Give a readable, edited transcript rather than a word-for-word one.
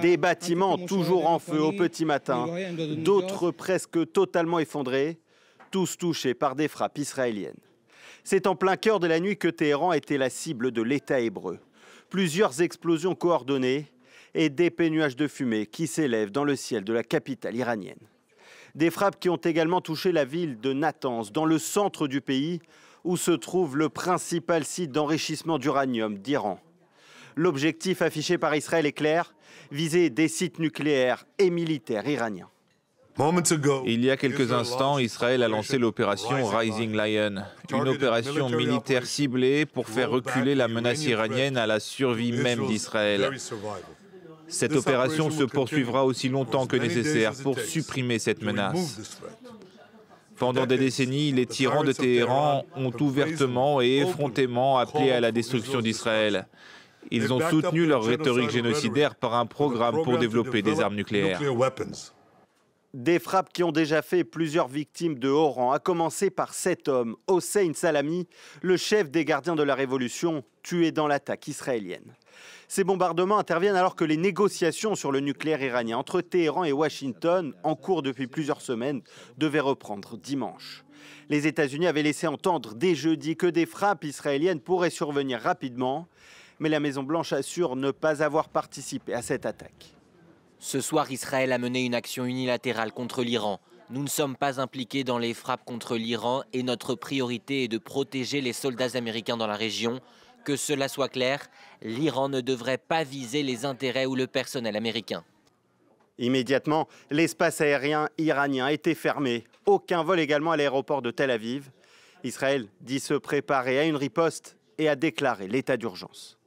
Des bâtiments toujours en feu au petit matin, d'autres presque totalement effondrés, tous touchés par des frappes israéliennes. C'est en plein cœur de la nuit que Téhéran était la cible de l'État hébreu. Plusieurs explosions coordonnées et d'épais nuages de fumée qui s'élèvent dans le ciel de la capitale iranienne. Des frappes qui ont également touché la ville de Natanz, dans le centre du pays, où se trouve le principal site d'enrichissement d'uranium d'Iran. L'objectif affiché par Israël est clair, viser des sites nucléaires et militaires iraniens. Il y a quelques instants, Israël a lancé l'opération Rising Lion, une opération militaire ciblée pour faire reculer la menace iranienne à la survie même d'Israël. Cette opération se poursuivra aussi longtemps que nécessaire pour supprimer cette menace. Pendant des décennies, les tyrans de Téhéran ont ouvertement et effrontément appelé à la destruction d'Israël. Ils ont soutenu leur rhétorique génocidaire par un programme pour développer des armes nucléaires. Des frappes qui ont déjà fait plusieurs victimes de haut rang, à commencer par cet homme, Hossein Salami, le chef des gardiens de la Révolution, tué dans l'attaque israélienne. Ces bombardements interviennent alors que les négociations sur le nucléaire iranien entre Téhéran et Washington, en cours depuis plusieurs semaines, devaient reprendre dimanche. Les États-Unis avaient laissé entendre dès jeudi que des frappes israéliennes pourraient survenir rapidement, mais la Maison-Blanche assure ne pas avoir participé à cette attaque. Ce soir, Israël a mené une action unilatérale contre l'Iran. Nous ne sommes pas impliqués dans les frappes contre l'Iran et notre priorité est de protéger les soldats américains dans la région. Que cela soit clair, l'Iran ne devrait pas viser les intérêts ou le personnel américain. Immédiatement, l'espace aérien iranien a été fermé. Aucun vol également à l'aéroport de Tel Aviv. Israël dit se préparer à une riposte et a déclaré l'état d'urgence.